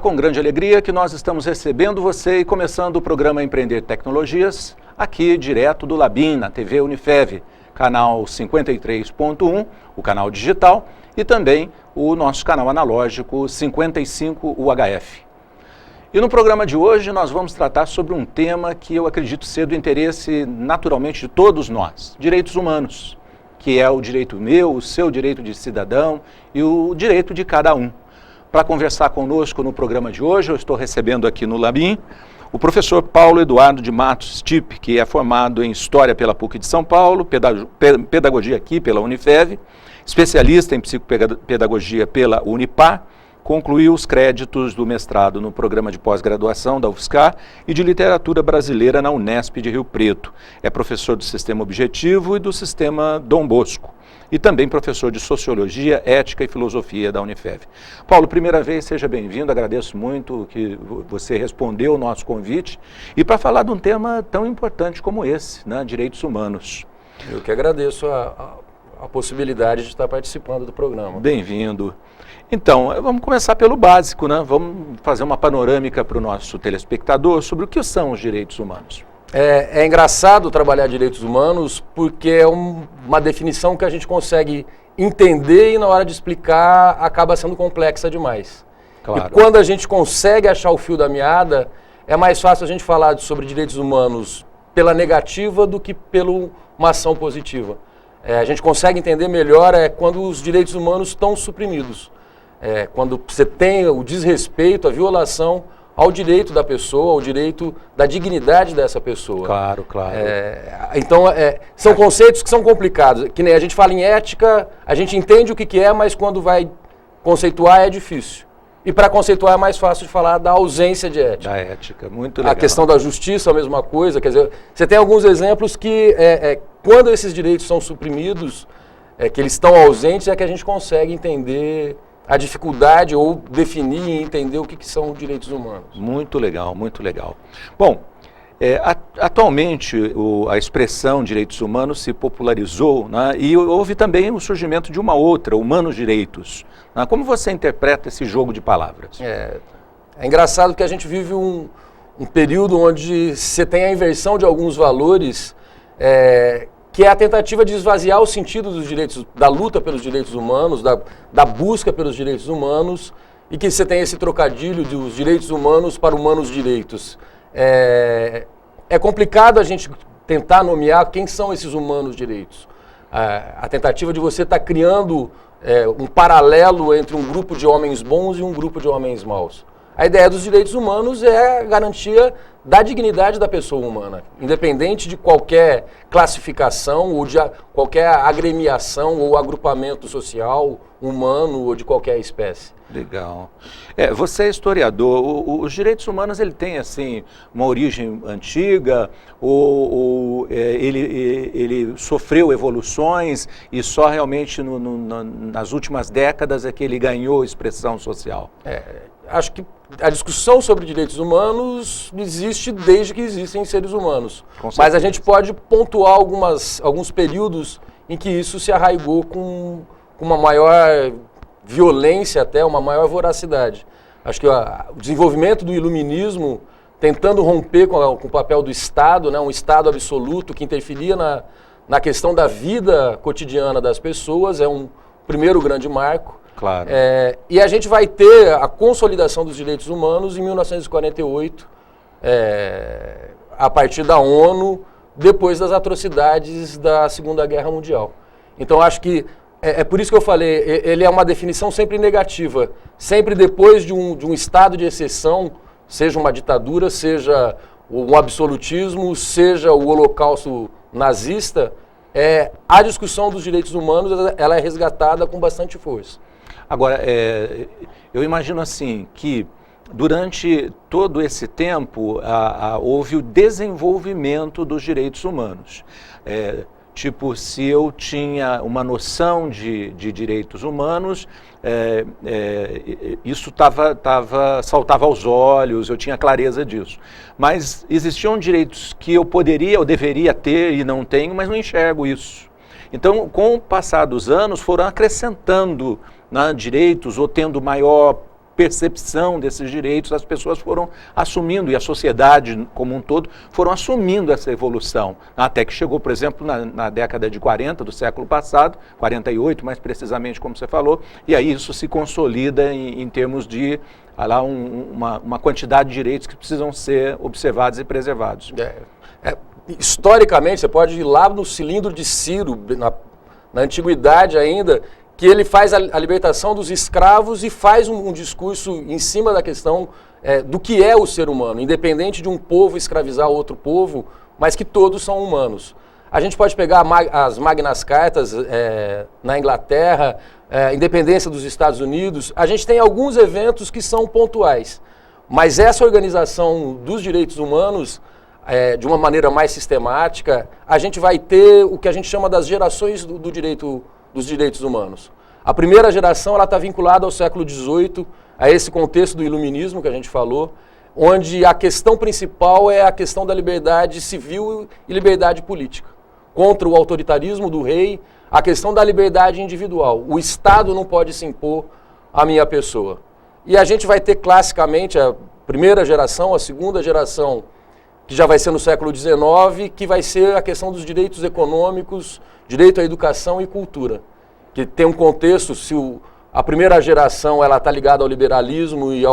É com grande alegria que nós estamos recebendo você e começando o programa Empreender Tecnologias, aqui direto do Labim, na TV Unifev, canal 53.1, o canal digital, e também o nosso canal analógico 55 UHF. E no programa de hoje nós vamos tratar sobre um tema que eu acredito ser do interesse naturalmente de todos nós, direitos humanos, que é o direito meu, o seu direito de cidadão e o direito de cada um. Para conversar conosco no programa de hoje, eu estou recebendo aqui no Labim o professor Paulo Eduardo de Matos Stipe, que é formado em História pela PUC de São Paulo, Pedagogia aqui pela Unifev, especialista em Psicopedagogia pela Unipar, concluiu os créditos do mestrado no programa de pós-graduação da UFSCar e de Literatura Brasileira na Unesp de Rio Preto. É professor do Sistema Objetivo e do Sistema Dom Bosco. E também professor de Sociologia, Ética e Filosofia da Unifev. Paulo, primeira vez, seja bem-vindo, agradeço muito que você respondeu o nosso convite. E para falar de um tema tão importante como esse, né, direitos humanos. Eu que agradeço a possibilidade de estar participando do programa. Bem-vindo. Então, vamos começar pelo básico, né? Vamos fazer uma panorâmica para o nosso telespectador sobre o que são os direitos humanos. É engraçado trabalhar direitos humanos porque é uma definição que a gente consegue entender e na hora de explicar acaba sendo complexa demais. Claro. E quando a gente consegue achar o fio da meada, é mais fácil a gente falar sobre direitos humanos pela negativa do que pela uma ação positiva. A gente consegue entender melhor quando os direitos humanos estão suprimidos. Quando você tem o desrespeito, a violação ao direito da pessoa, ao direito da dignidade dessa pessoa. Claro, claro. Então, são conceitos que são complicados. Que nem a gente fala em ética, a gente entende o que é, mas quando vai conceituar é difícil. E para conceituar é mais fácil de falar da ausência de ética. Da ética, muito legal. A questão da justiça, a mesma coisa. Quer dizer, você tem alguns exemplos que, quando esses direitos são suprimidos, que eles estão ausentes, é que a gente consegue entender a dificuldade ou definir e entender o que são direitos humanos. Muito legal, muito legal. Bom, atualmente a expressão direitos humanos se popularizou, né, e houve também o surgimento de uma outra, humanos direitos. Né? Como você interpreta esse jogo de palavras? É engraçado que a gente vive um período onde você tem a inversão de alguns valores, que é a tentativa de esvaziar o sentido dos direitos, da luta pelos direitos humanos, da busca pelos direitos humanos, e que você tem esse trocadilho dos direitos humanos para humanos direitos. É complicado a gente tentar nomear quem são esses humanos direitos. A tentativa de você estar criando um paralelo entre um grupo de homens bons e um grupo de homens maus. A ideia dos direitos humanos é a garantia da dignidade da pessoa humana, independente de qualquer classificação ou de qualquer agremiação ou agrupamento social, humano ou de qualquer espécie. Legal. Você é historiador, os direitos humanos ele tem assim uma origem antiga ou ele sofreu evoluções e só realmente nas últimas décadas é que ele ganhou expressão social? Acho que a discussão sobre direitos humanos existe desde que existem seres humanos. Mas a gente pode pontuar alguns períodos em que isso se arraigou com uma maior violência até, uma maior voracidade. Acho que o desenvolvimento do iluminismo, tentando romper com o papel do Estado, né, um Estado absoluto que interferia na questão da vida cotidiana das pessoas, é um primeiro grande marco. Claro. E a gente vai ter a consolidação dos direitos humanos em 1948, a partir da ONU, depois das atrocidades da Segunda Guerra Mundial. Então, acho que é por isso que eu falei, ele é uma definição sempre negativa. Sempre depois de um estado de exceção, seja uma ditadura, seja um absolutismo, seja o holocausto nazista, a discussão dos direitos humanos ela é resgatada com bastante força. Agora, eu imagino assim que durante todo esse tempo houve o desenvolvimento dos direitos humanos. Tipo, se eu tinha uma noção de direitos humanos, isso saltava aos olhos, eu tinha clareza disso. Mas existiam direitos que eu poderia, eu deveria ter e não tenho, mas não enxergo isso. Então, com o passar dos anos, foram acrescentando, né, direitos ou tendo maior percepção desses direitos, as pessoas foram assumindo, e a sociedade como um todo, foram assumindo essa evolução. Até que chegou, por exemplo, na década de 40 do século passado, 48 mais precisamente, como você falou, e aí isso se consolida em termos de uma quantidade de direitos que precisam ser observados e preservados. Historicamente, você pode ir lá no cilindro de Ciro, na antiguidade ainda, que ele faz a libertação dos escravos e faz um discurso em cima da questão do que é o ser humano, independente de um povo escravizar outro povo, mas que todos são humanos. A gente pode pegar as Magnas Cartas na Inglaterra, independência dos Estados Unidos. A gente tem alguns eventos que são pontuais, mas essa organização dos direitos humanos, de uma maneira mais sistemática, a gente vai ter o que a gente chama das gerações dos direitos humanos. A primeira geração está vinculada ao século XVIII, a esse contexto do iluminismo que a gente falou, onde a questão principal é a questão da liberdade civil e liberdade política. Contra o autoritarismo do rei, a questão da liberdade individual. O Estado não pode se impor à minha pessoa. E a gente vai ter classicamente a primeira geração, a segunda geração, que já vai ser no século XIX, que vai ser a questão dos direitos econômicos, direito à educação e cultura. Que tem um contexto, a primeira geração está ligada ao liberalismo e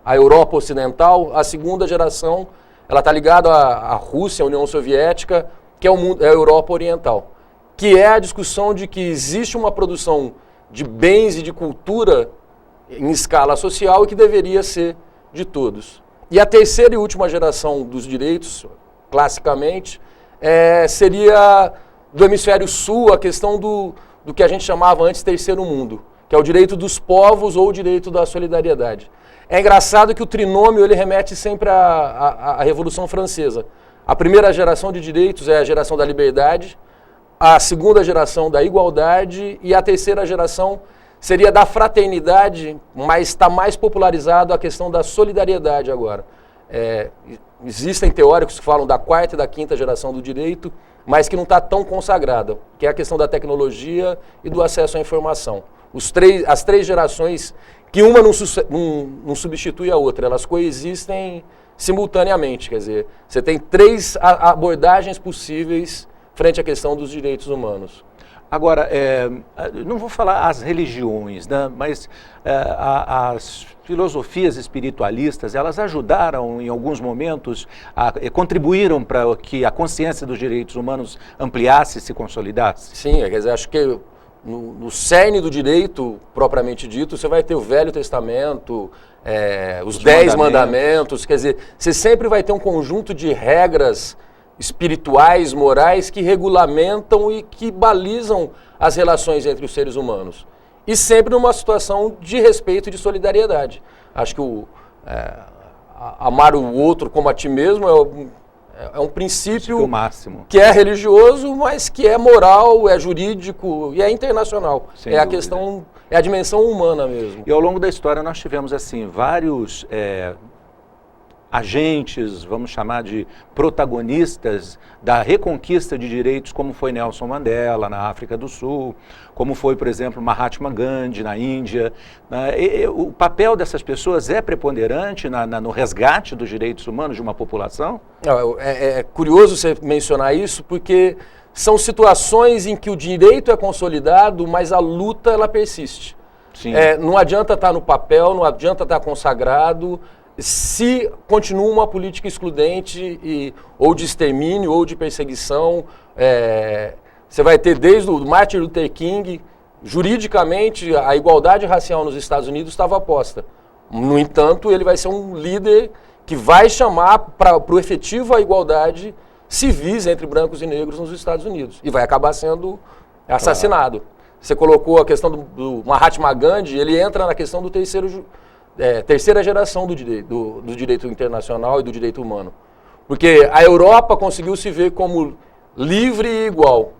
à Europa Ocidental, a segunda geração está ligada à Rússia, à União Soviética, que é a Europa Oriental. Que é a discussão de que existe uma produção de bens e de cultura em escala social e que deveria ser de todos. E a terceira e última geração dos direitos, classicamente, seria do hemisfério sul a questão do que a gente chamava antes terceiro mundo, que é o direito dos povos ou o direito da solidariedade. É engraçado que o trinômio ele remete sempre à Revolução Francesa. A primeira geração de direitos é a geração da liberdade, a segunda geração da igualdade e a terceira geração seria da fraternidade, mas está mais popularizado a questão da solidariedade agora. Existem teóricos que falam da quarta e da quinta geração do direito, mas que não está tão consagrada, que é a questão da tecnologia e do acesso à informação. As três gerações, que uma não substitui a outra, elas coexistem simultaneamente, quer dizer, você tem três abordagens possíveis frente à questão dos direitos humanos. Agora, não vou falar as religiões, né, mas as filosofias espiritualistas, elas ajudaram em alguns momentos, contribuíram para que a consciência dos direitos humanos ampliasse e se consolidasse? Sim, quer dizer, acho que no cerne do direito, propriamente dito, você vai ter o Velho Testamento, os 10 mandamentos, quer dizer, você sempre vai ter um conjunto de regras espirituais, morais, que regulamentam e que balizam as relações entre os seres humanos. E sempre numa situação de respeito e de solidariedade. Acho que amar o outro como a ti mesmo é um princípio máximo, que é religioso, mas que é moral, é jurídico e é internacional. Sem dúvida. Questão, é a dimensão humana mesmo. E ao longo da história nós tivemos assim vários agentes, vamos chamar de protagonistas da reconquista de direitos, como foi Nelson Mandela na África do Sul, como foi, por exemplo, Mahatma Gandhi na Índia. O papel dessas pessoas é preponderante no resgate dos direitos humanos de uma população? É curioso você mencionar isso, porque são situações em que o direito é consolidado, mas a luta ela persiste. Sim. Não adianta estar no papel, não adianta estar consagrado, se continua uma política excludente ou de extermínio ou de perseguição. Você vai ter desde o Martin Luther King, juridicamente a igualdade racial nos Estados Unidos estava posta. No entanto, ele vai ser um líder que vai chamar para o efetivo a igualdade civis entre brancos e negros nos Estados Unidos e vai acabar sendo assassinado. Claro. Você colocou a questão do Mahatma Gandhi, ele entra na questão do terceira geração do direito internacional e do direito humano. Porque a Europa conseguiu se ver como livre e igual,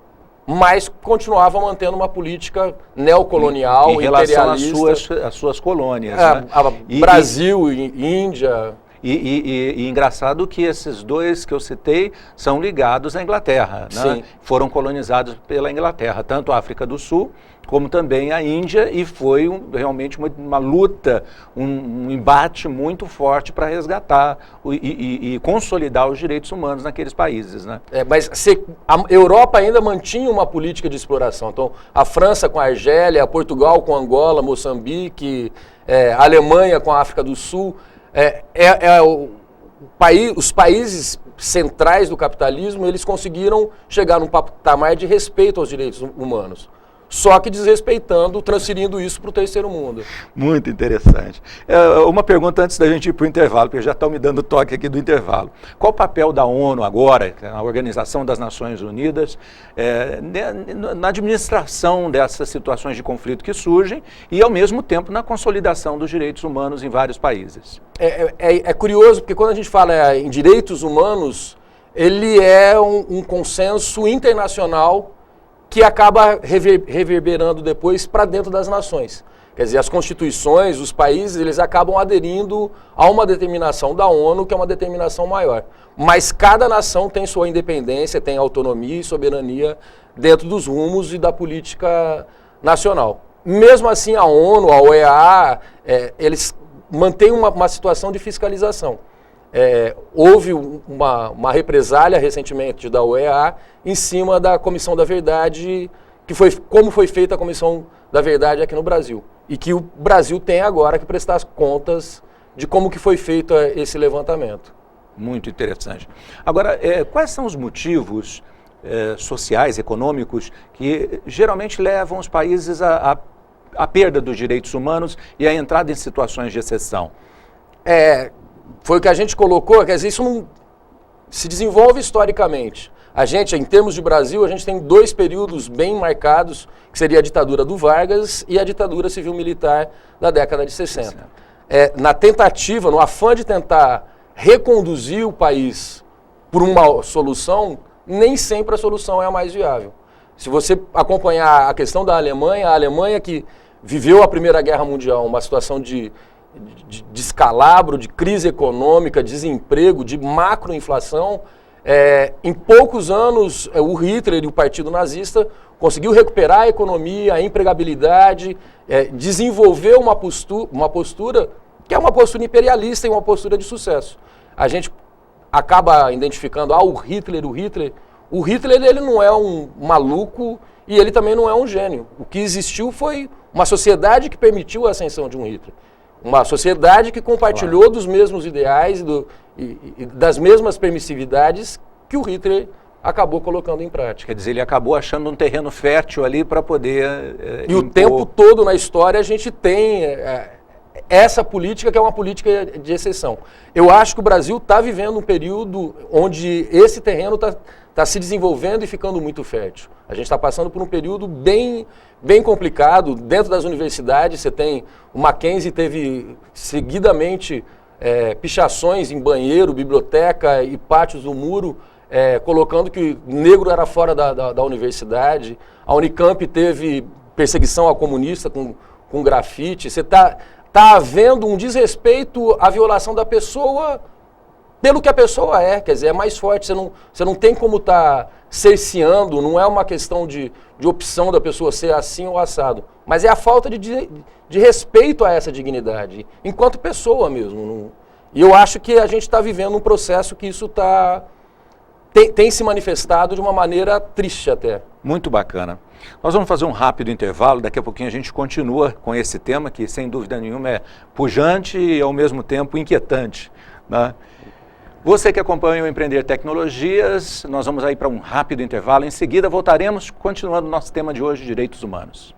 mas continuava mantendo uma política neocolonial, em relação imperialista. às suas colônias. Né? Brasil, Índia. E engraçado que esses dois que eu citei são ligados à Inglaterra, né? Sim. Foram colonizados pela Inglaterra, tanto a África do Sul como também a Índia, e foi realmente uma luta, um embate muito forte para resgatar e consolidar os direitos humanos naqueles países, né? Mas a Europa ainda mantinha uma política de exploração. Então, a França com a Argélia, Portugal com Angola, Moçambique, a Alemanha com a África do Sul, os países centrais do capitalismo, eles conseguiram chegar num patamar de respeito aos direitos humanos. Só que desrespeitando, transferindo isso para o terceiro mundo. Muito interessante. Uma pergunta antes da gente ir para o intervalo, porque já estão me dando toque aqui do intervalo. Qual o papel da ONU agora, a Organização das Nações Unidas, na administração dessas situações de conflito que surgem e, ao mesmo tempo, na consolidação dos direitos humanos em vários países? É curioso, porque quando a gente fala em direitos humanos, ele é um consenso internacional que acaba reverberando depois para dentro das nações. Quer dizer, as constituições, os países, eles acabam aderindo a uma determinação da ONU, que é uma determinação maior. Mas cada nação tem sua independência, tem autonomia e soberania dentro dos rumos e da política nacional. Mesmo assim, a ONU, a OEA, eles mantêm uma situação de fiscalização. Houve uma represália recentemente da OEA em cima da Comissão da Verdade, que foi como foi feita a Comissão da Verdade aqui no Brasil. E que o Brasil tem agora que prestar as contas de como que foi feito esse levantamento. Muito interessante. Agora, quais são os motivos sociais, econômicos, que geralmente levam os países à perda dos direitos humanos e à entrada em situações de exceção? Foi o que a gente colocou, quer dizer, isso não se desenvolve historicamente. A gente, em termos de Brasil, a gente tem dois períodos bem marcados, que seria a ditadura do Vargas e a ditadura civil-militar da década de 60. Na tentativa, no afã de tentar reconduzir o país por uma solução, nem sempre a solução é a mais viável. Se você acompanhar a questão da Alemanha, a Alemanha que viveu a Primeira Guerra Mundial, uma situação de descalabro, de crise econômica, desemprego, de macroinflação, em poucos anos o Hitler e o Partido Nazista conseguiu recuperar a economia, a empregabilidade, desenvolver uma postura que é uma postura imperialista e uma postura de sucesso. A gente acaba identificando, o Hitler ele não é um maluco e ele também não é um gênio. O que existiu foi uma sociedade que permitiu a ascensão de um Hitler. Uma sociedade que compartilhou dos mesmos ideais e das mesmas permissividades que o Hitler acabou colocando em prática. Quer dizer, ele acabou achando um terreno fértil ali para poder E o tempo todo na história a gente tem essa política que é uma política de exceção. Eu acho que o Brasil está vivendo um período onde esse terreno está se desenvolvendo e ficando muito fértil. A gente está passando por um período bem complicado. Dentro das universidades, você tem... O Mackenzie teve seguidamente pichações em banheiro, biblioteca e pátios do muro, colocando que negro era fora da universidade. A Unicamp teve perseguição a comunista com grafite. Você está havendo um desrespeito à violação da pessoa pelo que a pessoa quer dizer, é mais forte, você não tem como estar cerceando, não é uma questão de opção da pessoa ser assim ou assado, mas é a falta de respeito a essa dignidade, enquanto pessoa mesmo. E eu acho que a gente está vivendo um processo que isso tem se manifestado de uma maneira triste até. Muito bacana. Nós vamos fazer um rápido intervalo, daqui a pouquinho a gente continua com esse tema que, sem dúvida nenhuma, é pujante e, ao mesmo tempo, inquietante, né? Você que acompanha o Empreender Tecnologias, nós vamos aí para um rápido intervalo. Em seguida, voltaremos continuando o nosso tema de hoje, direitos humanos.